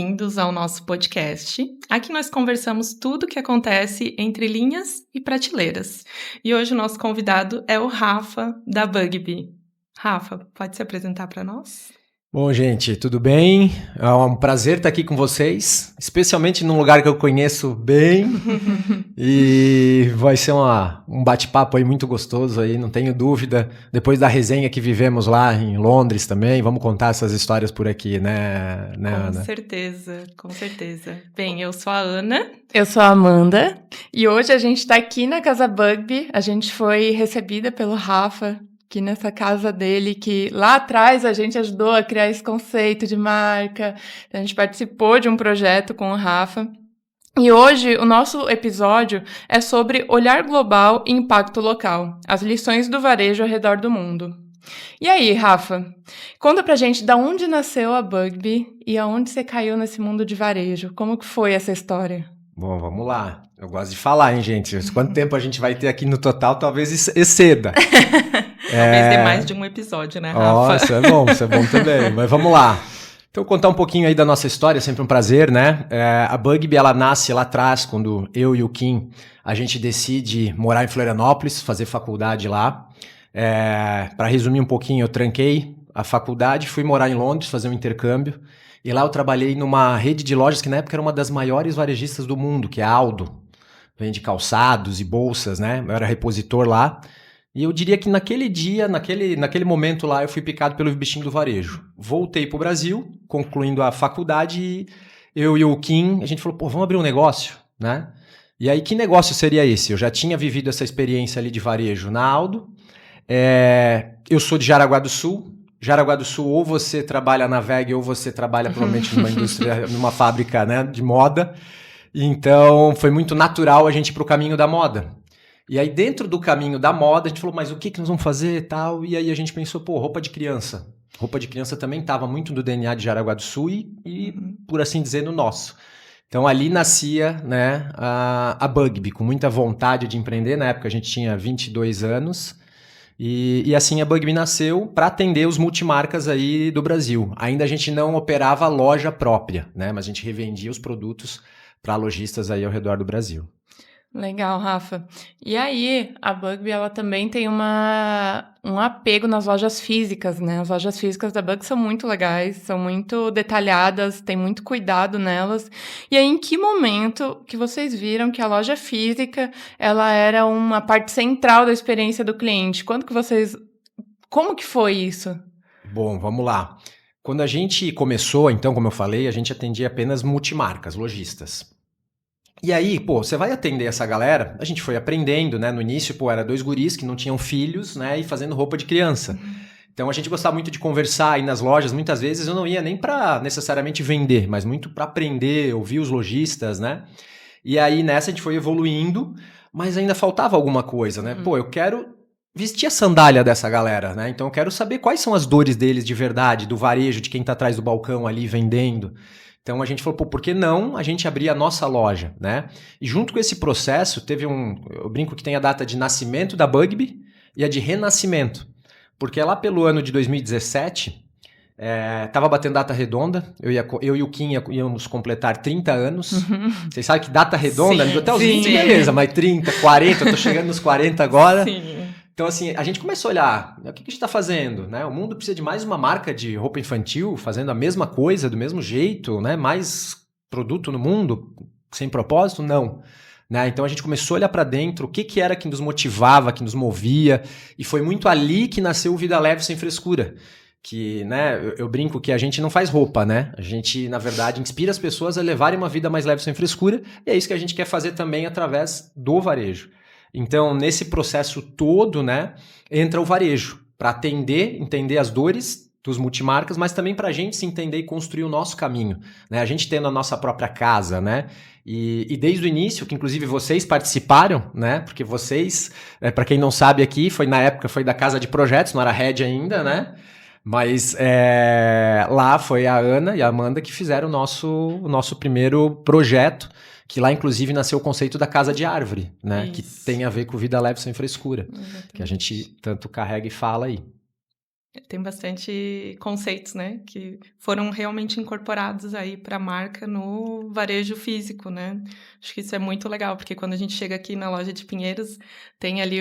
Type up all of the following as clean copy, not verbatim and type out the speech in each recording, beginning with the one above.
bem-vindos ao nosso podcast. Aqui nós conversamos tudo o que acontece entre linhas e prateleiras. E hoje o nosso convidado é o Rafa, da Bugby. Rafa, pode se apresentar para nós? Bom, gente, tudo bem? É um prazer estar aqui com vocês, especialmente num lugar que eu conheço bem. E vai ser um bate-papo aí muito gostoso aí, não tenho dúvida. Depois da resenha que vivemos lá em Londres também, vamos contar essas histórias por aqui, né Ana? Com certeza, com certeza. Bem, eu sou a Ana. Eu sou a Amanda. E hoje a gente está aqui na Casa Bugby. A gente foi recebida pelo Rafa aqui nessa casa dele, que lá atrás a gente ajudou a criar esse conceito de marca. A gente participou de um projeto com o Rafa. E hoje o nosso episódio é sobre olhar global e impacto local, as lições do varejo ao redor do mundo. E aí, Rafa, conta pra gente de onde nasceu a Bugby e aonde você caiu nesse mundo de varejo. Como que foi essa história? Bom, vamos lá. Eu gosto de falar, hein, gente? Quanto tempo a gente vai ter aqui no total, talvez exceda. Talvez dê mais de um episódio, né, Rafa? Isso é bom também. Mas vamos lá. Então, contar um pouquinho aí da nossa história, é sempre um prazer, né? A Bugby, ela nasce lá atrás, quando eu e o Kim, a gente decide morar em Florianópolis, fazer faculdade lá. Para resumir um pouquinho, eu tranquei a faculdade, fui morar em Londres, fazer um intercâmbio. E lá eu trabalhei numa rede de lojas que na época era uma das maiores varejistas do mundo, que é a Aldo. Vende calçados e bolsas, né? Eu era repositor lá. E eu diria que naquele dia, naquele momento lá, eu fui picado pelo bichinho do varejo. Voltei pro Brasil, concluindo a faculdade, e eu e o Kim, a gente falou, vamos abrir um negócio, né? E aí, que negócio seria esse? Eu já tinha vivido essa experiência ali de varejo na Aldo. Eu sou de Jaraguá do Sul. Jaraguá do Sul, ou você trabalha na VEG, ou você trabalha provavelmente numa indústria, numa fábrica, né, de moda. Então, foi muito natural a gente ir pro caminho da moda. E aí, dentro do caminho da moda, a gente falou, mas o que nós vamos fazer e tal? E aí a gente pensou, roupa de criança. Roupa de criança também estava muito no DNA de Jaraguá do Sul e, por assim dizer, no nosso. Então, ali nascia, né, a Bugby, com muita vontade de empreender. Na época, a gente tinha 22 anos. E assim a Bugby nasceu para atender os multimarcas aí do Brasil. Ainda a gente não operava loja própria, né? Mas a gente revendia os produtos para lojistas aí ao redor do Brasil. Legal, Rafa. E aí, a Bugby, ela também tem um apego nas lojas físicas, né? As lojas físicas da Bugby são muito legais, são muito detalhadas, tem muito cuidado nelas. E aí, em que momento que vocês viram que a loja física, ela era uma parte central da experiência do cliente? Como que foi isso? Bom, vamos lá. Quando a gente começou, então, como eu falei, a gente atendia apenas multimarcas, lojistas. E aí, você vai atender essa galera, a gente foi aprendendo, né? No início, era 2 guris que não tinham filhos, né? E fazendo roupa de criança. Então, a gente gostava muito de conversar aí nas lojas. Muitas vezes eu não ia nem para necessariamente vender, mas muito para aprender, ouvir os lojistas, né? E aí, nessa, a gente foi evoluindo, mas ainda faltava alguma coisa, né? Eu quero vestir a sandália dessa galera, né? Então, eu quero saber quais são as dores deles de verdade, do varejo, de quem tá atrás do balcão ali vendendo. Então a gente falou, por que não a gente abrir a nossa loja, né? E junto com esse processo, teve eu brinco que tem a data de nascimento da Bugby e a de renascimento. Porque lá pelo ano de 2017, tava batendo data redonda, eu e o Kim íamos completar 30 anos. Vocês sabem que data redonda, até os 20, beleza, mas 30, 40, eu tô chegando nos 40 agora. Sim. Então, assim, a gente começou a olhar, o que a gente está fazendo, né? O mundo precisa de mais uma marca de roupa infantil, fazendo a mesma coisa, do mesmo jeito, né? Mais produto no mundo, sem propósito? Não. Né? Então, a gente começou a olhar para dentro, o que era que nos motivava, que nos movia, e foi muito ali que nasceu o Vida Leve Sem Frescura. Que, né, eu brinco que a gente não faz roupa, né? A gente, na verdade, inspira as pessoas a levarem uma vida mais leve sem frescura, e é isso que a gente quer fazer também através do varejo. Então, nesse processo todo, né, entra o varejo, para entender as dores dos multimarcas, mas também para a gente se entender e construir o nosso caminho, né? A gente tendo a nossa própria casa, né? E desde o início, que inclusive vocês participaram, né? Porque vocês, para quem não sabe aqui, foi da Casa de Projetos, não era Red ainda, né? Mas lá foi a Ana e a Amanda que fizeram o nosso primeiro projeto, que lá, inclusive, nasceu o conceito da casa de árvore, né? Isso. Que tem a ver com vida leve sem frescura, que a gente tanto carrega e fala aí. Tem bastante conceitos, né, que foram realmente incorporados aí para a marca no varejo físico, né. Acho que isso é muito legal, porque quando a gente chega aqui na loja de Pinheiros, tem ali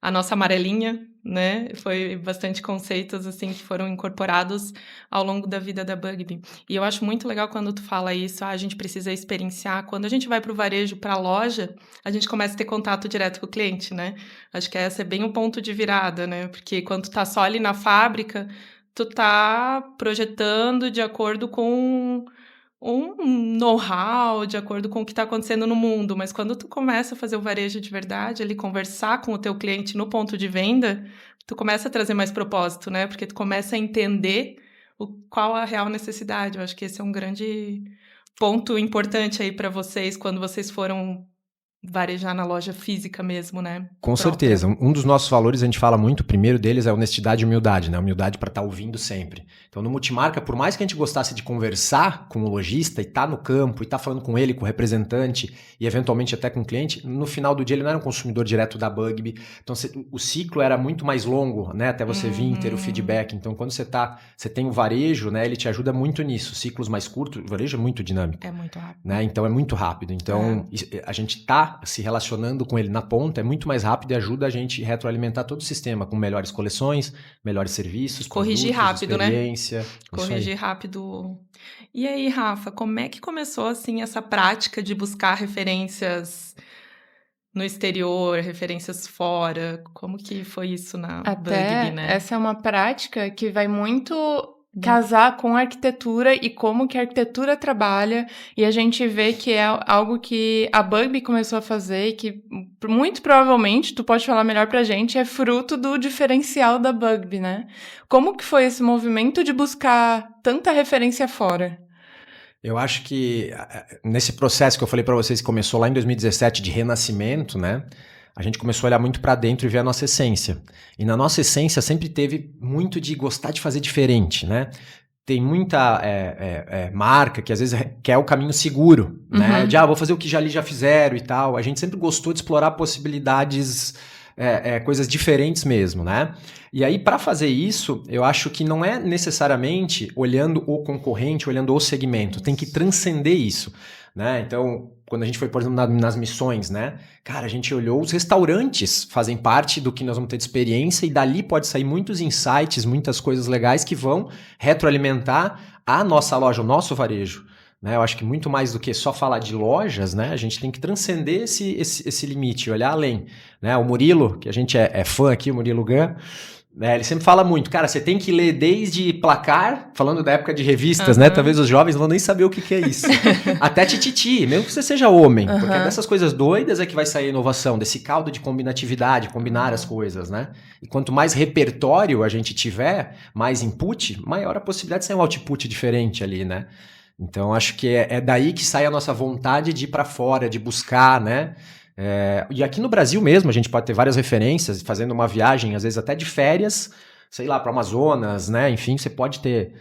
a nossa amarelinha, né, foi bastante conceitos, assim, que foram incorporados ao longo da vida da Bugby. E eu acho muito legal quando tu fala isso, a gente precisa experienciar. Quando a gente vai para o varejo, para a loja, a gente começa a ter contato direto com o cliente, né. Acho que esse é bem um ponto de virada, né, porque quando tu tá só ali na fábrica, tu tá projetando de acordo com um know-how, de acordo com o que está acontecendo no mundo, mas quando tu começa a fazer o varejo de verdade, ali conversar com o teu cliente no ponto de venda, tu começa a trazer mais propósito, né, porque tu começa a entender qual a real necessidade. Eu acho que esse é um grande ponto importante aí para vocês, quando vocês foram varejar na loja física mesmo, né? Com certeza. Um dos nossos valores, a gente fala muito, o primeiro deles é honestidade e humildade, né? Humildade para estar ouvindo sempre. Então, no Multimarca, por mais que a gente gostasse de conversar com o lojista e estar no campo, e estar falando com ele, com o representante, e eventualmente até com o cliente, no final do dia ele não era um consumidor direto da Bugby. Então, o ciclo era muito mais longo, né? Até você vir ter o feedback. Então, quando você tem o varejo, né? Ele te ajuda muito nisso. Ciclos mais curtos, o varejo é muito dinâmico. É muito rápido. Né? Então, é muito rápido. Então, a gente tá se relacionando com ele na ponta, é muito mais rápido e ajuda a gente a retroalimentar todo o sistema com melhores coleções, melhores serviços, corrigir produtos, rápido, experiência. Né? Corrigir rápido. E aí, Rafa, como é que começou assim essa prática de buscar referências no exterior, referências fora? Como que foi isso na Bugby, né? Essa é uma prática que vai muito casar com a arquitetura e como que a arquitetura trabalha, e a gente vê que é algo que a Bugby começou a fazer e que muito provavelmente, tu pode falar melhor pra gente, é fruto do diferencial da Bugby, né? Como que foi esse movimento de buscar tanta referência fora? Eu acho que nesse processo que eu falei pra vocês que começou lá em 2017 de renascimento, né? A gente começou a olhar muito para dentro e ver a nossa essência. E na nossa essência sempre teve muito de gostar de fazer diferente, né? Tem muita marca que às vezes quer o caminho seguro, né? De, vou fazer o que já fizeram e tal. A gente sempre gostou de explorar possibilidades, coisas diferentes mesmo, né? E aí, para fazer isso, eu acho que não é necessariamente olhando o concorrente, olhando o segmento. Tem que transcender isso, né? Então, quando a gente foi, por exemplo, nas missões, né? Cara, a gente olhou, os restaurantes fazem parte do que nós vamos ter de experiência e dali pode sair muitos insights, muitas coisas legais que vão retroalimentar a nossa loja, o nosso varejo. Né? Eu acho que muito mais do que só falar de lojas, né? A gente tem que transcender esse limite, olhar além. Né? O Murilo, que a gente é fã aqui, o Murilo Gun, ele sempre fala muito, cara, você tem que ler desde placar, falando da época de revistas, né? Talvez os jovens não vão nem saber o que é isso. Até tititi, mesmo que você seja homem, porque dessas coisas doidas é que vai sair a inovação, desse caldo de combinatividade, combinar as coisas, né? E quanto mais repertório a gente tiver, mais input, maior a possibilidade de sair um output diferente ali, né? Então, acho que é daí que sai a nossa vontade de ir para fora, de buscar, né? E aqui no Brasil mesmo, a gente pode ter várias referências, fazendo uma viagem, às vezes até de férias, sei lá, para o Amazonas, né? Enfim, você pode ter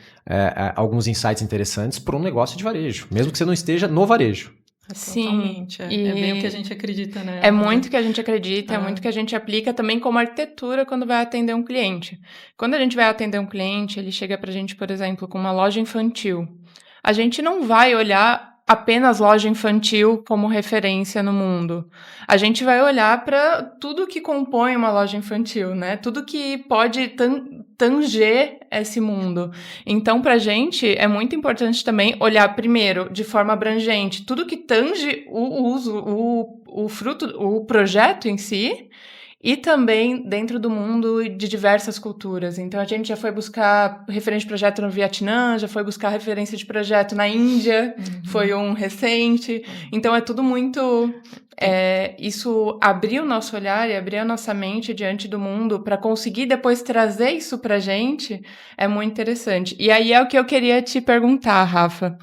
alguns insights interessantes para um negócio de varejo, mesmo que você não esteja no varejo. Sim, é bem o que a gente acredita, né? É muito que a gente acredita, é muito que a gente aplica também como arquitetura quando vai atender um cliente. Quando a gente vai atender um cliente, ele chega pra gente, por exemplo, com uma loja infantil. A gente não vai olhar apenas loja infantil como referência no mundo. A gente vai olhar para tudo que compõe uma loja infantil, né? Tudo que pode tanger esse mundo. Então, pra gente, é muito importante também olhar primeiro de forma abrangente tudo que tange o uso, o fruto, o projeto em si, e também dentro do mundo de diversas culturas. Então, a gente já foi buscar referência de projeto no Vietnã, já foi buscar referência de projeto na Índia, foi um recente. Então, é tudo muito... isso abrir o nosso olhar e abrir a nossa mente diante do mundo para conseguir depois trazer isso pra gente é muito interessante. E aí é o que eu queria te perguntar, Rafa.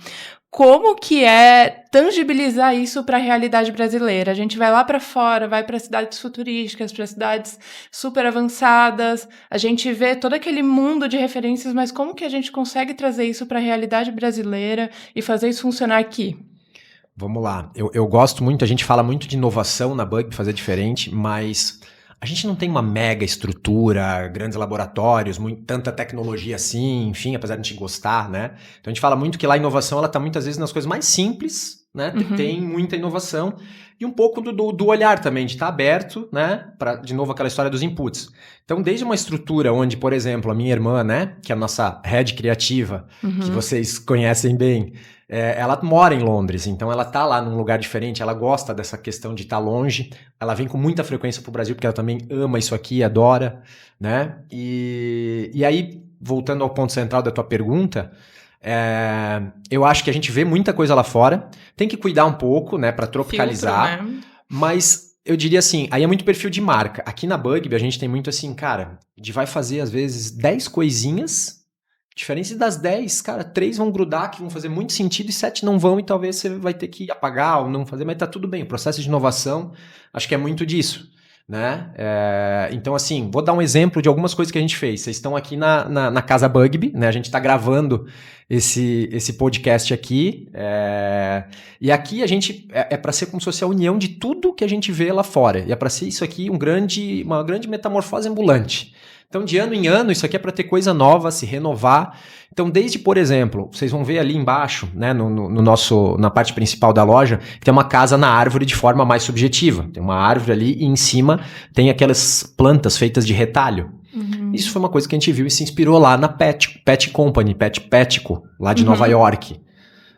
Como que é tangibilizar isso para a realidade brasileira? A gente vai lá para fora, vai para cidades futurísticas, para cidades super avançadas, a gente vê todo aquele mundo de referências, mas como que a gente consegue trazer isso para a realidade brasileira e fazer isso funcionar aqui? Vamos lá. Eu gosto muito, a gente fala muito de inovação na Bugby, fazer diferente, mas a gente não tem uma mega estrutura, grandes laboratórios, tanta tecnologia assim, enfim, apesar de a gente gostar, né? Então a gente fala muito que lá a inovação, ela tá muitas vezes nas coisas mais simples, né? Tem muita inovação e um pouco do olhar também, de estar aberto, né? Para, de novo, aquela história dos inputs. Então, desde uma estrutura onde, por exemplo, a minha irmã, né? Que é a nossa head criativa, que vocês conhecem bem, ela mora em Londres, então ela tá lá num lugar diferente, ela gosta dessa questão de estar longe, ela vem com muita frequência pro Brasil, porque ela também ama isso aqui, adora, né? E aí, voltando ao ponto central da tua pergunta, eu acho que a gente vê muita coisa lá fora, tem que cuidar um pouco, né, para tropicalizar, filtro, né? Mas eu diria assim, aí é muito perfil de marca. Aqui na Bugbee a gente tem muito assim, cara, a gente vai fazer às vezes 10 coisinhas, diferente das 10, cara, 3 vão grudar que vão fazer muito sentido e 7 não vão e talvez você vai ter que apagar ou não fazer, mas tá tudo bem. O processo de inovação, acho que é muito disso, né? Então, assim, vou dar um exemplo de algumas coisas que a gente fez. Vocês estão aqui na Casa Bugbee, né? A gente está gravando esse podcast aqui. E aqui a gente para ser como se fosse a união de tudo que a gente vê lá fora. E é para ser isso aqui uma grande metamorfose ambulante. Então, de ano em ano, isso aqui é para ter coisa nova, se renovar. Então, desde, por exemplo, vocês vão ver ali embaixo, né, na parte principal da loja, que tem uma casa na árvore de forma mais subjetiva. Tem uma árvore ali e em cima tem aquelas plantas feitas de retalho. Isso foi uma coisa que a gente viu e se inspirou lá na Pet Company, Petco, lá de Nova York.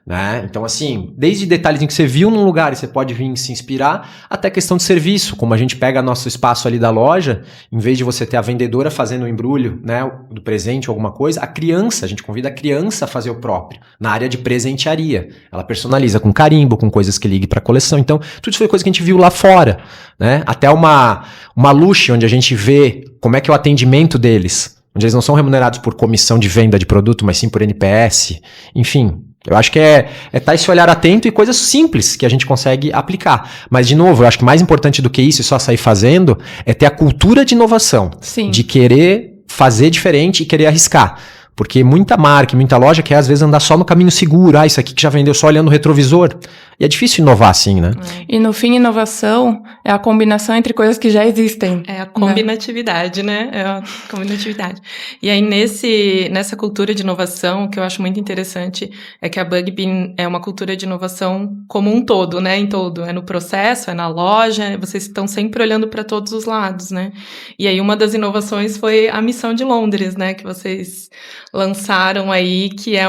Né? Então, assim, desde detalhezinho que você viu num lugar e você pode vir se inspirar, até questão de serviço, como a gente pega nosso espaço ali da loja, em vez de você ter a vendedora fazendo o embrulho, né, do presente ou alguma coisa, a gente convida a criança a fazer o próprio, na área de presentearia. Ela personaliza com carimbo, com coisas que ligue para a coleção. Então, tudo isso foi coisa que a gente viu lá fora, né? Até uma Luxe, onde a gente vê como é que é o atendimento deles, onde eles não são remunerados por comissão de venda de produto, mas sim por NPS, enfim. Eu acho que tá esse olhar atento e coisas simples que a gente consegue aplicar. Mas, de novo, eu acho que mais importante do que isso e só sair fazendo é ter a cultura de inovação. Sim. De querer fazer diferente e querer arriscar. Porque muita marca, muita loja quer às vezes andar só no caminho seguro. Isso aqui que já vendeu só olhando o retrovisor. E é difícil inovar assim, né? E no fim, inovação é a combinação entre coisas que já existem. É a combinatividade, né? É a combinatividade. E aí, nessa cultura de inovação, o que eu acho muito interessante é que a Bugbee é uma cultura de inovação como um todo, né? Em todo. É no processo, é na loja, vocês estão sempre olhando para todos os lados, né? E aí, uma das inovações foi a missão de Londres, né? Que vocês lançaram aí, que é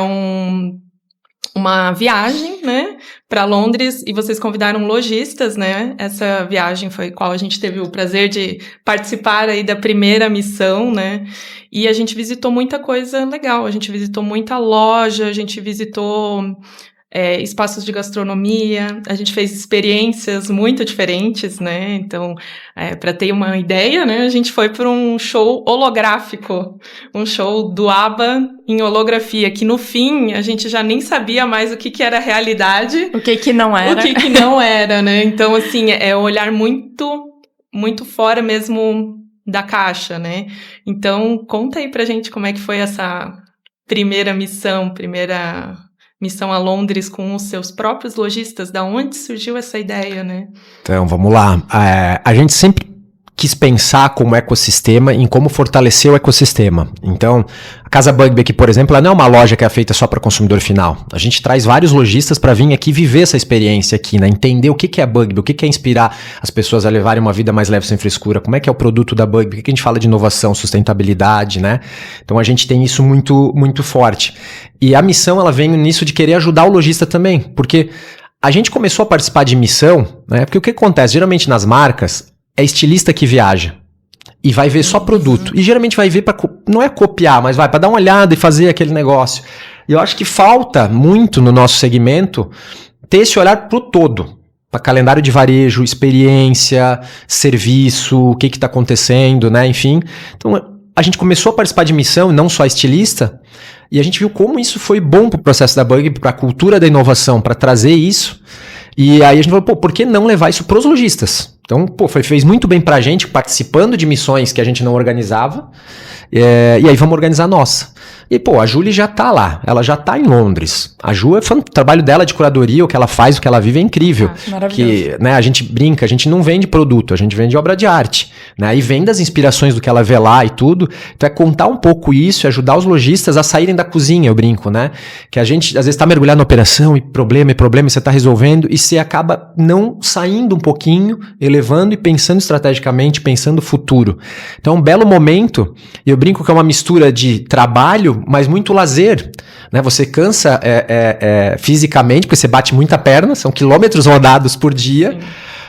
uma viagem, né, para Londres, e vocês convidaram lojistas, né? Essa viagem foi qual a gente teve o prazer de participar aí da primeira missão, né? E a gente visitou muita coisa legal, a gente visitou muita loja, a gente visitou espaços de gastronomia, a gente fez experiências muito diferentes, né? Então, para ter uma ideia, né, a gente foi para um show holográfico, um show do ABBA em holografia, que no fim a gente já nem sabia mais o que era realidade. O que não era. O que não era, né? Então, assim, é olhar muito, muito fora mesmo da caixa, né? Então, conta aí pra gente como é que foi essa primeira missão a Londres com os seus próprios lojistas, da onde surgiu essa ideia, né? Então, vamos lá. A gente sempre quis pensar como ecossistema, em como fortalecer o ecossistema. Então, a Casa Bugbee aqui, por exemplo, ela não é uma loja que é feita só para consumidor final. A gente traz vários lojistas para vir aqui viver essa experiência aqui, né? Entender o que é a Bugbee, o que é inspirar as pessoas a levarem uma vida mais leve sem frescura, como é que é o produto da Bugbee, o que a gente fala de inovação, sustentabilidade, né? Então, a gente tem isso muito, muito forte. E a missão, ela vem nisso de querer ajudar o lojista também, porque a gente começou a participar de missão, né? Porque o que acontece? Geralmente nas marcas, é estilista que viaja e vai ver só produto. E geralmente vai ver para não é copiar, mas vai para dar uma olhada e fazer aquele negócio. E eu acho que falta muito no nosso segmento ter esse olhar pro todo. Para calendário de varejo, experiência, serviço, o que está acontecendo, né? Enfim. Então, a gente começou a participar de missão, não só estilista, e a gente viu como isso foi bom pro processo da Bugbee, para a cultura da inovação, para trazer isso. E aí a gente falou, por que não levar isso pros lojistas? Então, fez muito bem pra gente, participando de missões que a gente não organizava, e aí vamos organizar a nossa. E, pô, a Julie já tá lá, ela já tá em Londres. A Ju, o trabalho dela de curadoria, o que ela faz, o que ela vive é incrível. Maravilhoso. Que, né, a gente brinca, a gente não vende produto, a gente vende obra de arte, né? E vem das inspirações do que ela vê lá e tudo. Então é contar um pouco isso e ajudar os lojistas a saírem da cozinha, eu brinco, né? Que a gente, às vezes, tá mergulhado na operação e problema, e você tá resolvendo e você acaba não saindo um pouquinho, elevando e pensando estrategicamente, pensando futuro. Então é um belo momento, e eu brinco que é uma mistura de trabalho, mas muito lazer, né? Você cansa fisicamente, porque você bate muita perna, são quilômetros rodados por dia. Sim.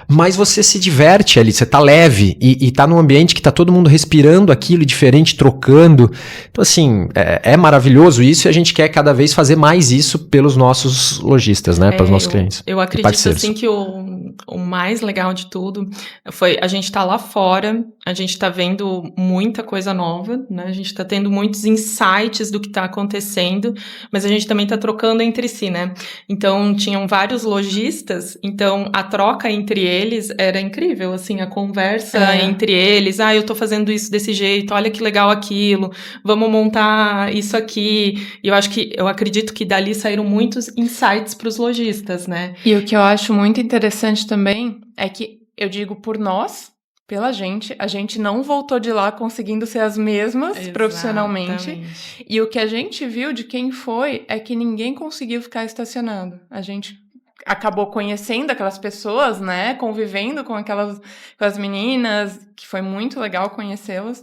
Mas você se diverte ali, você tá leve e tá num ambiente que tá todo mundo respirando aquilo diferente, trocando. Então, assim, é maravilhoso isso e a gente quer cada vez fazer mais isso pelos nossos lojistas, né? Pelos nossos clientes. Eu acredito, assim, que o mais legal de tudo foi a gente tá lá fora, a gente tá vendo muita coisa nova, né? A gente tá tendo muitos insights do que tá acontecendo, mas a gente também tá trocando entre si, né? Então, tinham vários lojistas, então a troca entre eles era incrível, assim, a conversa entre eles, eu tô fazendo isso desse jeito, olha que legal aquilo, vamos montar isso aqui, e eu acredito que dali saíram muitos insights para os lojistas, né? E o que eu acho muito interessante também é que, eu digo por nós, pela gente, a gente não voltou de lá conseguindo ser as mesmas profissionalmente, e o que a gente viu de quem foi é que ninguém conseguiu ficar estacionado, a gente acabou conhecendo aquelas pessoas, né, convivendo com as meninas, que foi muito legal conhecê-las,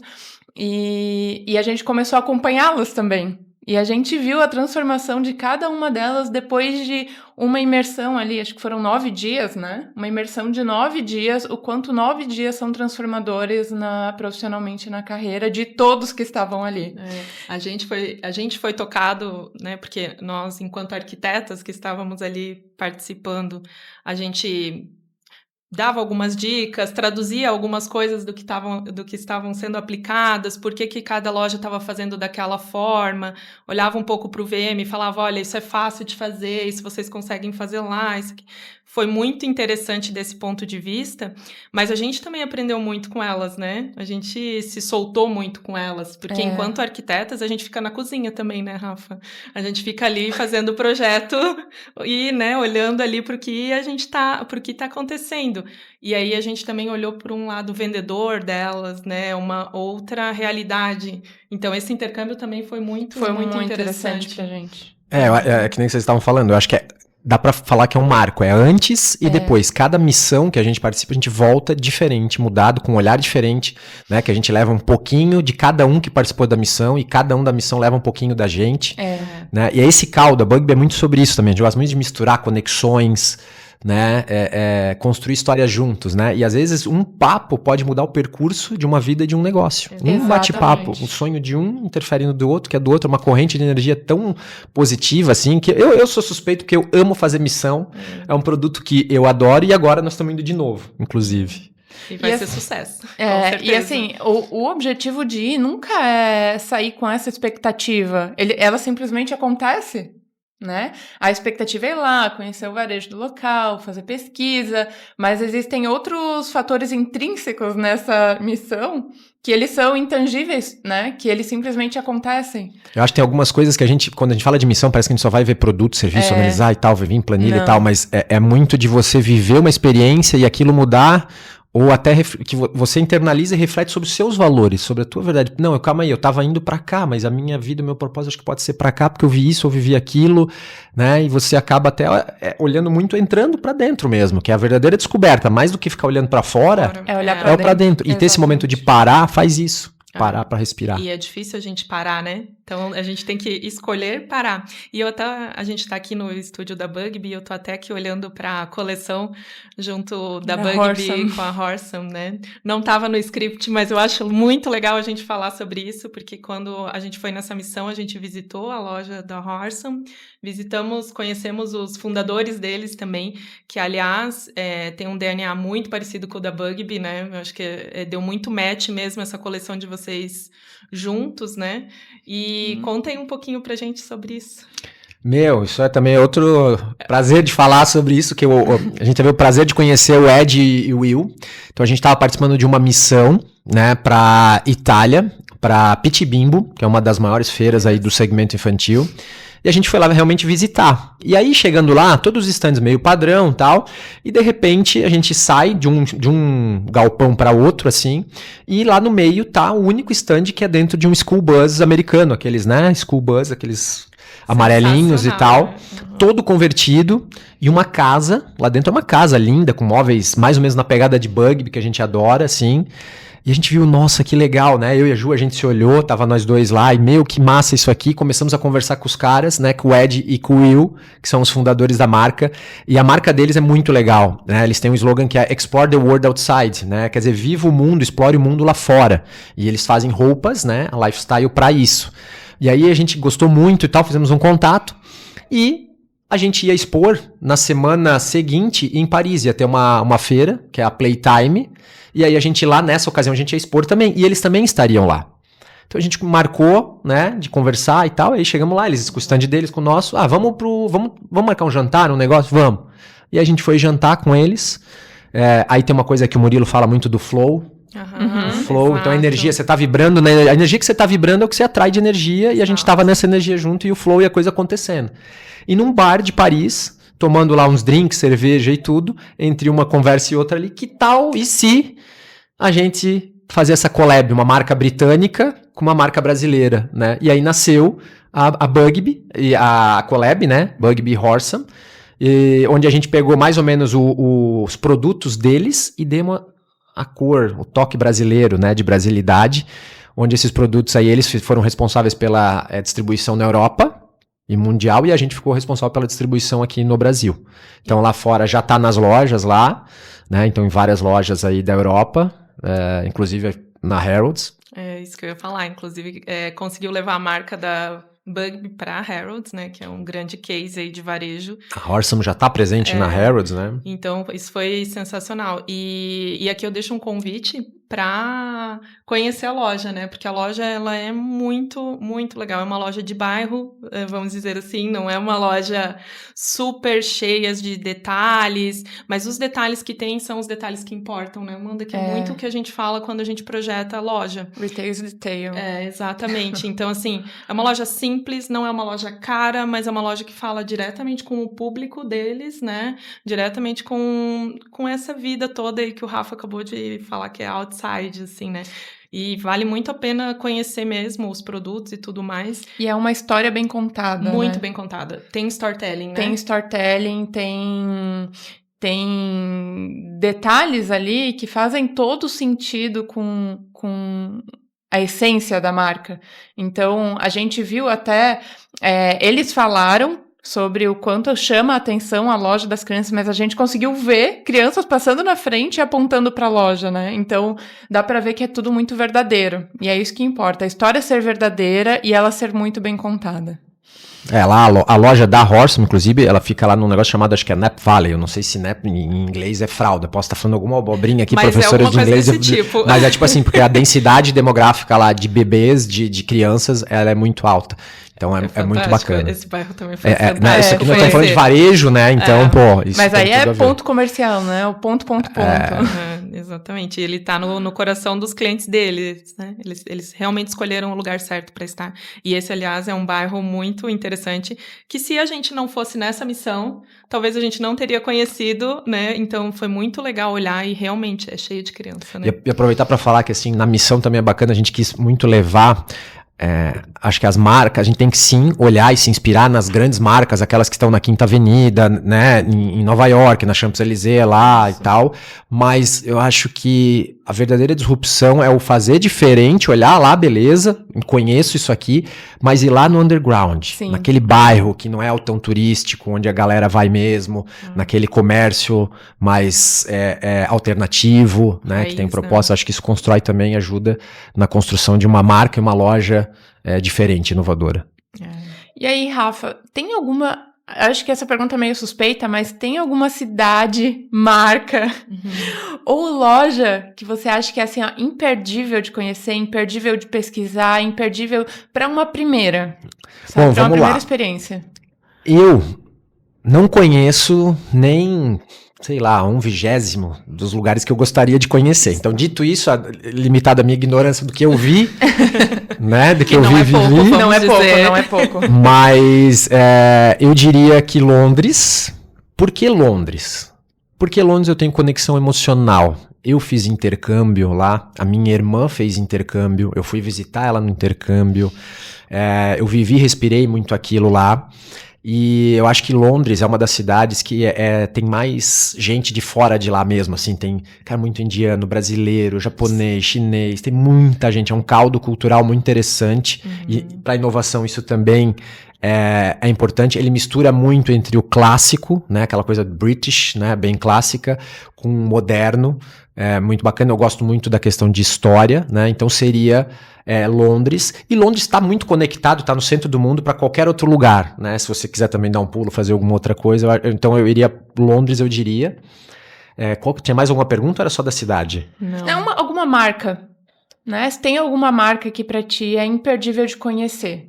e a gente começou a acompanhá-las também. E a gente viu a transformação de cada uma delas depois de uma imersão ali, acho que foram 9 dias, né? Uma imersão de 9 dias, o quanto 9 dias são transformadores profissionalmente na carreira de todos que estavam ali. A gente foi tocado, né? Porque nós, enquanto arquitetas que estávamos ali participando, a gente dava algumas dicas, traduzia algumas coisas do que estavam sendo aplicadas, por que cada loja estava fazendo daquela forma, olhava um pouco para o VM e falava, olha, isso é fácil de fazer, isso vocês conseguem fazer lá, isso aqui. Foi muito interessante desse ponto de vista, mas a gente também aprendeu muito com elas, né? A gente se soltou muito com elas, porque enquanto arquitetas a gente fica na cozinha também, né, Rafa? A gente fica ali fazendo o projeto e, né, olhando ali para o que tá acontecendo. E aí a gente também olhou por um lado vendedor delas, né, uma outra realidade. Então esse intercâmbio também foi muito interessante pra gente. É que nem vocês estavam falando, eu acho que dá pra falar que é um marco, é antes e depois. Cada missão que a gente participa, a gente volta diferente, mudado, com um olhar diferente, né? Que a gente leva um pouquinho de cada um que participou da missão e cada um da missão leva um pouquinho da gente. Né? E é esse caldo, a Bugby é muito sobre isso também. A gente gosta muito de misturar conexões, né? Construir histórias juntos, né? E às vezes um papo pode mudar o percurso de uma vida e de um negócio. Um bate-papo, o sonho de um interfere no do outro, que é do outro, uma corrente de energia tão positiva assim, que eu sou suspeito porque eu amo fazer missão, é um produto que eu adoro e agora nós estamos indo de novo, inclusive. E vai ser sucesso. E assim, o objetivo de ir nunca é sair com essa expectativa. Ela simplesmente acontece. Né? A expectativa é ir lá, conhecer o varejo do local, fazer pesquisa, mas existem outros fatores intrínsecos nessa missão que eles são intangíveis, né? Que eles simplesmente acontecem. Eu acho que tem algumas coisas que quando a gente fala de missão, parece que a gente só vai ver produto, serviço, analisar e tal, vai vir em planilha e tal, mas é muito de você viver uma experiência e aquilo mudar, ou até que você internaliza e reflete sobre os seus valores, sobre a tua verdade. Não, calma aí, eu tava indo pra cá, mas a minha vida, o meu propósito acho que pode ser pra cá, porque eu vi isso, eu vivi aquilo, né? E você acaba até olhando muito, entrando pra dentro mesmo, que é a verdadeira descoberta. Mais do que ficar olhando pra fora, é olhar pra dentro. Pra dentro. E ter esse momento de parar, faz isso. Parar pra respirar. E é difícil a gente parar, né? Então, a gente tem que escolher parar. E a gente tá aqui no estúdio da Bugby, eu tô até aqui olhando pra coleção junto da Bugby com a Horsam, né? Não tava no script, mas eu acho muito legal a gente falar sobre isso, porque quando a gente foi nessa missão, a gente visitou a loja da Horsam, conhecemos os fundadores deles também, que, aliás, tem um DNA muito parecido com o da Bugby, né? Eu acho que deu muito match mesmo essa coleção de vocês juntos, né? E contem um pouquinho pra gente sobre isso. Isso é também outro prazer de falar sobre isso, que a gente teve o prazer de conhecer o Ed e o Will. Então a gente estava participando de uma missão, né, pra Itália, para Pitibimbo, que é uma das maiores feiras aí do segmento infantil. E a gente foi lá realmente visitar. E aí, chegando lá, todos os stands meio padrão e tal, e de repente a gente sai de um galpão para outro, assim, e lá no meio tá o único stand que é dentro de um school bus americano, aqueles, né, school bus, aqueles amarelinhos e tal, todo convertido, e uma casa, lá dentro é uma casa linda, com móveis mais ou menos na pegada de Bugby, que a gente adora, assim. E a gente viu, nossa, que legal, né? Eu e a Ju, a gente se olhou, tava nós dois lá, e meu, que massa isso aqui. Começamos a conversar com os caras, né? Com o Ed e com o Will, que são os fundadores da marca. E a marca deles é muito legal, né? Eles têm um slogan que é Explore the World Outside, né? Quer dizer, viva o mundo, explore o mundo lá fora. E eles fazem roupas, né? A lifestyle pra isso. E aí a gente gostou muito e tal, fizemos um contato. E a gente ia expor na semana seguinte em Paris. Ia ter uma feira, que é a Playtime. E aí a gente lá, nessa ocasião, a gente ia expor também. E eles também estariam lá. Então a gente marcou, né, de conversar e tal. Aí chegamos lá, eles com o stand deles, com o nosso. Ah, vamos marcar um jantar, um negócio? Vamos. E aí a gente foi jantar com eles. Aí tem uma coisa que o Murilo fala muito do flow. O flow, exato. Então a energia, você tá vibrando, né? A energia que você tá vibrando é o que você atrai de energia. E a gente tava nessa energia junto e o flow e a coisa acontecendo. E num bar de Paris, tomando lá uns drinks, cerveja e tudo, entre uma conversa e outra ali, que tal e se a gente fazer essa collab, uma marca britânica com uma marca brasileira, né? E aí nasceu a Bugby, e a collab, né? Bugby Horsam, onde a gente pegou mais ou menos os produtos deles e deu a cor, o toque brasileiro, né? De brasilidade, onde esses produtos aí, eles foram responsáveis pela distribuição na Europa e mundial, e a gente ficou responsável pela distribuição aqui no Brasil. Então lá fora já tá nas lojas lá, né? Então em várias lojas aí da Europa, inclusive na Harrods. É isso que eu ia falar, inclusive conseguiu levar a marca da Bugby para a Harrods, né? Que é um grande case aí de varejo. A Horsam já tá presente na Harrods, né? Então isso foi sensacional. E aqui eu deixo um convite para conhecer a loja, né? Porque a loja, ela é muito, muito legal. É uma loja de bairro, vamos dizer assim, não é uma loja super cheia de detalhes, mas os detalhes que tem são os detalhes que importam, né, Amanda? Que é muito o que a gente fala quando a gente projeta a loja. Retail is detail. Exatamente. Então, assim, é uma loja simples, não é uma loja cara, mas é uma loja que fala diretamente com o público deles, né? Diretamente com essa vida toda aí que o Rafa acabou de falar, que é outside, assim, né? E vale muito a pena conhecer mesmo os produtos e tudo mais. E é uma história bem contada, muito, né? Bem contada. Tem storytelling, né? Tem storytelling, tem detalhes ali que fazem todo sentido com a essência da marca. Então, a gente viu até... eles falaram sobre o quanto chama a atenção a loja das crianças, mas a gente conseguiu ver crianças passando na frente e apontando para a loja, né? Então, dá para ver que é tudo muito verdadeiro. E é isso que importa, a história ser verdadeira e ela ser muito bem contada. Lá a loja da Horsam, inclusive, ela fica lá num negócio chamado, acho que é Nap Valley. Eu não sei se Nap em inglês é fralda. Posso estar falando alguma abobrinha aqui, mas professores de inglês. Tipo. Mas é tipo assim, porque a densidade demográfica lá de bebês, de crianças, ela é muito alta. Então é muito bacana. Esse bairro também foi fantástico. Isso aqui nós estamos falando de varejo, né? Então, isso. Mas aí é ponto comercial, né? O ponto. Exatamente. Ele tá no coração dos clientes deles, né? Eles realmente escolheram o lugar certo para estar. E esse, aliás, é um bairro muito interessante, que se a gente não fosse nessa missão, talvez a gente não teria conhecido, né? Então foi muito legal olhar e realmente é cheio de criança, né? E aproveitar para falar que, assim, na missão também é bacana, a gente quis muito levar... acho que as marcas, a gente tem que sim olhar e se inspirar nas grandes marcas, aquelas que estão na Quinta Avenida, né, em Nova York, na Champs-Élysées lá e tal, mas eu acho que a verdadeira disrupção é o fazer diferente, olhar lá, beleza, conheço isso aqui, mas ir lá no underground, sim. Naquele bairro que não é o tão turístico, onde a galera vai mesmo, naquele comércio mais alternativo, né, que tem proposta, acho que isso constrói também, ajuda na construção de uma marca e uma loja diferente, inovadora. E aí, Rafa, tem alguma... Acho que essa pergunta é meio suspeita, mas tem alguma cidade, marca ou loja que você acha que é assim, ó, imperdível de conhecer, imperdível de pesquisar, imperdível para uma primeira? Sabe? Para uma primeira experiência. Eu não conheço nem sei lá, 1/20 dos lugares que eu gostaria de conhecer. Então, dito isso, limitado a minha ignorância do que eu vi, né, do que eu vivi. Não é pouco. Mas eu diria que Londres. Por que Londres? Porque Londres eu tenho conexão emocional. Eu fiz intercâmbio lá, a minha irmã fez intercâmbio, eu fui visitar ela no intercâmbio, eu vivi e respirei muito aquilo lá. E eu acho que Londres é uma das cidades que tem mais gente de fora de lá mesmo, assim, tem, cara, muito indiano, brasileiro, japonês, chinês, tem muita gente, é um caldo cultural muito interessante, e para inovação isso também é importante. Ele mistura muito entre o clássico, né, aquela coisa British, né, bem clássica, com o moderno, muito bacana. Eu gosto muito da questão de história, né, então seria Londres, e Londres está muito conectado, está no centro do mundo para qualquer outro lugar, né, se você quiser também dar um pulo, fazer alguma outra coisa, então eu iria Londres, eu diria. Tinha mais alguma pergunta ou era só da cidade? Não. Alguma marca, né, se tem alguma marca que para ti é imperdível de conhecer.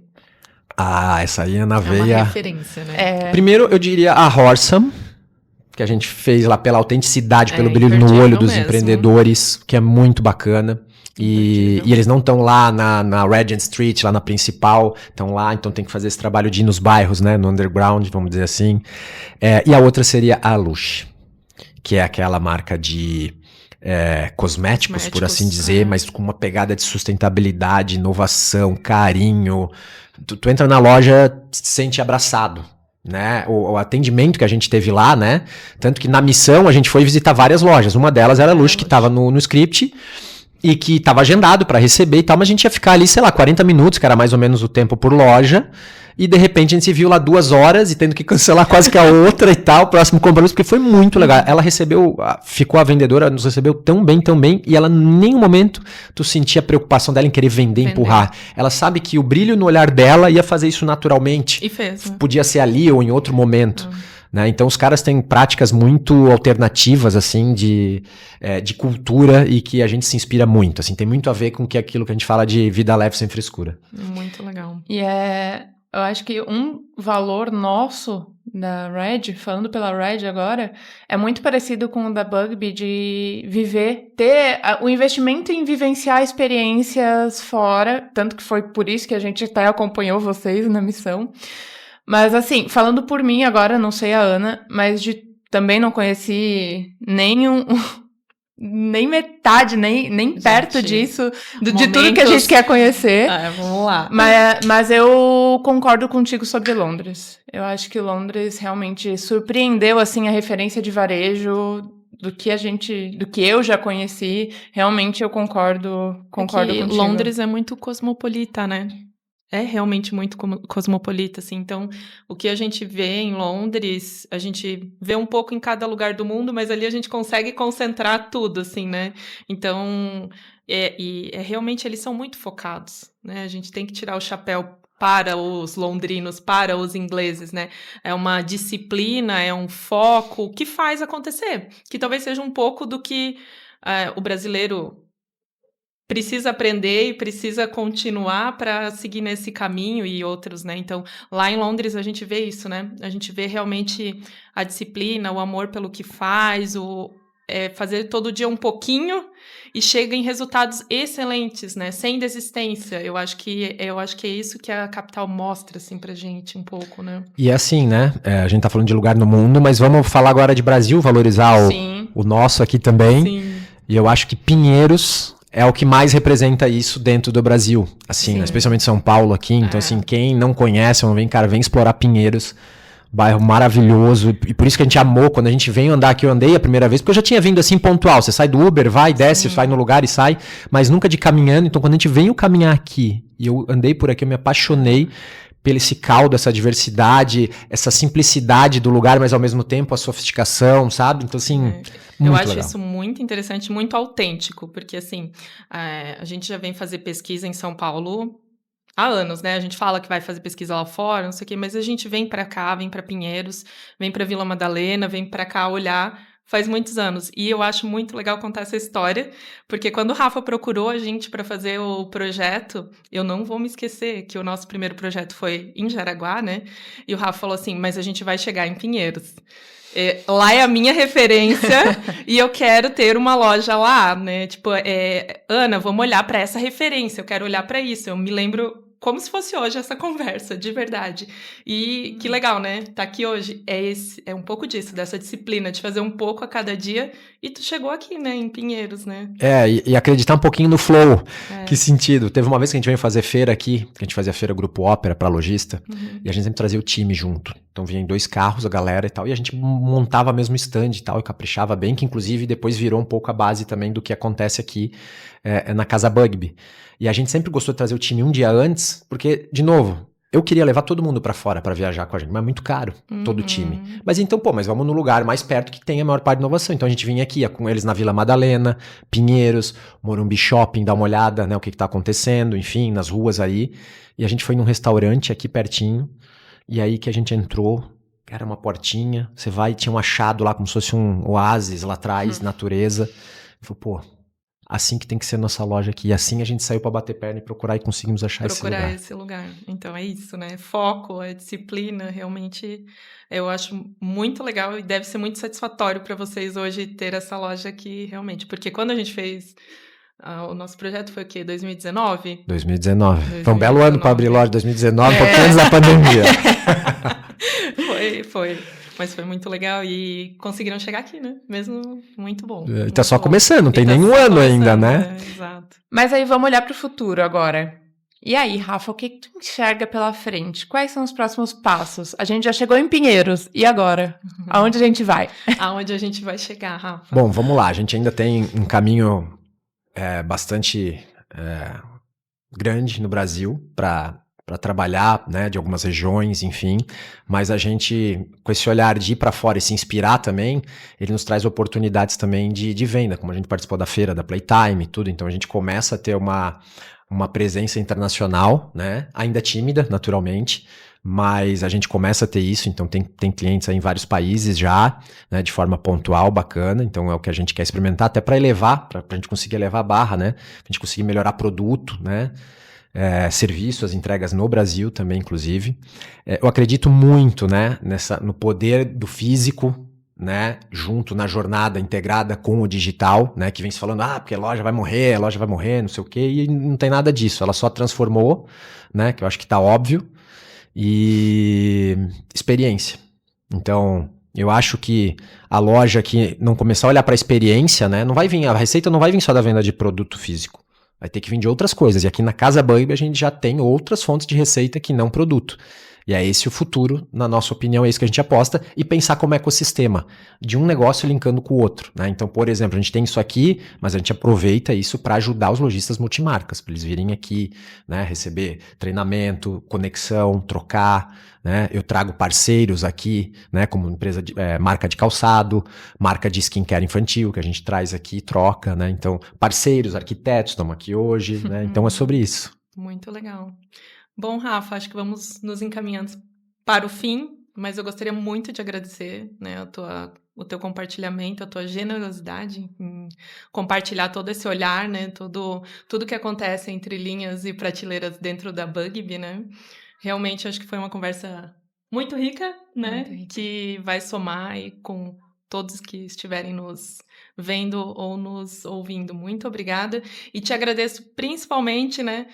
Essa aí é na veia. É uma referência, né? Primeiro eu diria a Horsam, que a gente fez lá pela autenticidade, pelo brilho no olho dos empreendedores, que é muito bacana. E eles não estão lá na Regent Street, lá na principal, estão lá, então tem que fazer esse trabalho de ir nos bairros, né, no underground, vamos dizer assim. E a outra seria a Lush, que é aquela marca de cosméticos, por assim dizer, mas com uma pegada de sustentabilidade, inovação, carinho. Tu entra na loja, se sente abraçado, né? O atendimento que a gente teve lá, né? Tanto que na missão a gente foi visitar várias lojas. Uma delas era a Lush, que estava no script e que estava agendado para receber e tal, mas a gente ia ficar ali, sei lá, 40 minutos, que era mais ou menos o tempo por loja. E de repente a gente se viu lá 2 horas e tendo que cancelar quase que a outra e tal, próximo compromisso, porque foi muito legal. Ela ficou a vendedora, nos recebeu tão bem, e ela em nenhum momento tu sentia a preocupação dela em querer vender, empurrar. Ela sabe que o brilho no olhar dela ia fazer isso naturalmente. E fez. Né? Podia ser ali ou em outro momento. Né? Então os caras têm práticas muito alternativas, assim, de cultura e que a gente se inspira muito. Assim, tem muito a ver com aquilo que a gente fala de vida leve sem frescura. Muito legal. E eu acho que um valor nosso da Red, falando pela Red agora, é muito parecido com o da Bugby, de ter o investimento em vivenciar experiências fora, tanto que foi por isso que a gente até acompanhou vocês na missão. Mas assim, falando por mim agora, não sei a Ana, mas também não conheci nem metade, nem perto disso, de tudo que a gente quer conhecer. Vamos lá. Mas eu concordo contigo sobre Londres. Eu acho que Londres realmente surpreendeu, assim, a referência de varejo do que eu já conheci. Realmente eu concordo contigo. Londres é muito cosmopolita, né? É realmente muito cosmopolita, assim. Então, o que a gente vê em Londres, a gente vê um pouco em cada lugar do mundo, mas ali a gente consegue concentrar tudo, assim, né? Então, realmente eles são muito focados, né? A gente tem que tirar o chapéu para os londrinos, para os ingleses, né? É uma disciplina, é um foco que faz acontecer, que talvez seja um pouco do que o brasileiro precisa aprender e precisa continuar para seguir nesse caminho e outros, né? Então, lá em Londres a gente vê isso, né? A gente vê realmente a disciplina, o amor pelo que faz, fazer todo dia um pouquinho e chega em resultados excelentes, né? Sem desistência. Eu acho que é isso que a capital mostra, assim, pra gente um pouco, né? E assim, né? A gente tá falando de lugar no mundo, mas vamos falar agora de Brasil, valorizar o nosso aqui também. Sim. E eu acho que Pinheiros é o que mais representa isso dentro do Brasil, assim, né? Especialmente São Paulo aqui. Então, assim, quem não conhece, vem explorar Pinheiros, bairro maravilhoso. E por isso que a gente amou quando a gente veio andar aqui. Eu andei a primeira vez, porque eu já tinha vindo assim pontual. Você sai do Uber, vai, desce, vai no lugar e sai, mas nunca de caminhando. Então, quando a gente veio caminhar aqui e eu andei por aqui, eu me apaixonei pelo esse caldo, essa diversidade, essa simplicidade do lugar, mas ao mesmo tempo a sofisticação, sabe? Então, assim, eu acho legal. Isso muito interessante, muito autêntico, porque, assim, a gente já vem fazer pesquisa em São Paulo há anos, né? A gente fala que vai fazer pesquisa lá fora, não sei o quê, mas a gente vem para cá, vem para Pinheiros, vem para Vila Madalena, vem para cá olhar, faz muitos anos. E eu acho muito legal contar essa história, porque quando o Rafa procurou a gente para fazer o projeto, eu não vou me esquecer que o nosso primeiro projeto foi em Jaraguá, né? E o Rafa falou assim, mas a gente vai chegar em Pinheiros. Lá é a minha referência e eu quero ter uma loja lá, né? Tipo, Ana, vamos olhar para essa referência, eu quero olhar para isso. Eu me lembro como se fosse hoje essa conversa, de verdade. E que legal, né? Tá aqui hoje. É um pouco disso, dessa disciplina, de fazer um pouco a cada dia. E tu chegou aqui, né? Em Pinheiros, né? E acreditar um pouquinho no flow. Que sentido? Teve uma vez que a gente veio fazer feira aqui, que a gente fazia feira Grupo Ópera pra lojista, e a gente sempre trazia o time junto. Então vinha em 2 carros, a galera e tal, e a gente montava mesmo stand e tal, e caprichava bem, que inclusive depois virou um pouco a base também do que acontece aqui na Casa Bugby. E a gente sempre gostou de trazer o time um dia antes, porque, de novo, eu queria levar todo mundo pra fora pra viajar com a gente, mas é muito caro, todo o time. Mas então, mas vamos no lugar mais perto que tem a maior parte de inovação. Então a gente vinha aqui, ia com eles na Vila Madalena, Pinheiros, Morumbi Shopping, dar uma olhada, né, o que tá acontecendo, enfim, nas ruas aí. E a gente foi num restaurante aqui pertinho, e aí que a gente entrou, era uma portinha, você vai, tinha um achado lá, como se fosse um oásis lá atrás, natureza. Falei, pô, assim que tem que ser nossa loja aqui. E assim a gente saiu pra bater perna e procurar e conseguimos achar esse lugar. Então é isso, né? Foco, a disciplina, realmente eu acho muito legal e deve ser muito satisfatório para vocês hoje ter essa loja aqui, realmente. Porque quando a gente fez o nosso projeto foi o quê? 2019? 2019. Foi um belo ano para abrir loja, 2019, pouco antes da pandemia. Foi. Mas foi muito legal e conseguiram chegar aqui, né? Mesmo muito bom. E tá só começando, não tem nenhum ano ainda, né? Exato. Mas aí vamos olhar para o futuro agora. E aí, Rafa, o que tu enxerga pela frente? Quais são os próximos passos? A gente já chegou em Pinheiros, e agora? Aonde a gente vai? Aonde a gente vai chegar, Rafa? Bom, vamos lá, a gente ainda tem um caminho bastante grande no Brasil para trabalhar, né, de algumas regiões, enfim, mas a gente, com esse olhar de ir para fora e se inspirar também, ele nos traz oportunidades também de venda, como a gente participou da feira, da Playtime e tudo, então a gente começa a ter uma presença internacional, né, ainda tímida, naturalmente, mas a gente começa a ter isso, então tem clientes aí em vários países já, né, de forma pontual, bacana, então é o que a gente quer experimentar, até para elevar, para a gente conseguir elevar a barra, né, pra gente conseguir melhorar produto, né, serviço, as entregas no Brasil também, inclusive. Eu acredito muito, né, no poder do físico, né, junto na jornada integrada com o digital, né, que vem se falando, porque a loja vai morrer, não sei o quê, e não tem nada disso, ela só transformou, né, que eu acho que tá óbvio, e experiência. Então, eu acho que a loja que não começar a olhar para a experiência, né, a receita não vai vir só da venda de produto físico. Vai ter que vir de outras coisas. E aqui na Casa Bugby a gente já tem outras fontes de receita que não produto. E é esse o futuro, na nossa opinião, é isso que a gente aposta, e pensar como ecossistema, de um negócio linkando com o outro, né? Então, por exemplo, a gente tem isso aqui, mas a gente aproveita isso para ajudar os lojistas multimarcas, para eles virem aqui, né, receber treinamento, conexão, trocar, né? Eu trago parceiros aqui, né, como empresa marca de calçado, marca de skincare infantil, que a gente traz aqui e troca, né? Então, parceiros, arquitetos, estamos aqui hoje, né? Então é sobre isso. Muito legal. Bom, Rafa, acho que vamos nos encaminhando para o fim, mas eu gostaria muito de agradecer, né, o teu compartilhamento, a tua generosidade em compartilhar todo esse olhar, né, tudo que acontece entre linhas e prateleiras dentro da Bugby, né? Realmente acho que foi uma conversa muito rica, né, muito rica, que vai somar e com todos que estiverem nos vendo ou nos ouvindo. Muito obrigada e te agradeço principalmente, né,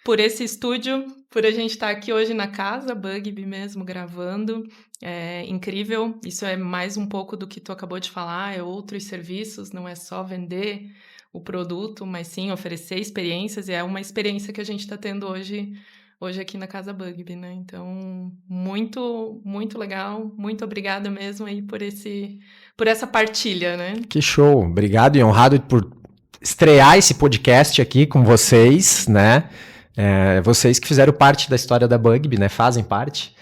por esse estúdio, por a gente estar aqui hoje na Casa Bugby mesmo, gravando. É incrível, isso é mais um pouco do que tu acabou de falar, é outros serviços, não é só vender o produto, mas sim oferecer experiências, e é uma experiência que a gente está tendo hoje aqui na Casa Bugby, né? Então, muito, muito legal, muito obrigada mesmo aí por essa partilha, né? Que show, obrigado e honrado por estrear esse podcast aqui com vocês, né? Vocês que fizeram parte da história da Bugby, né? Fazem parte,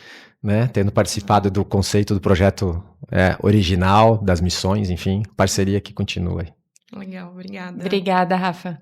né? Tendo participado do conceito do projeto original, das missões, enfim, parceria que continua aí. Legal, obrigada. Obrigada, Rafa.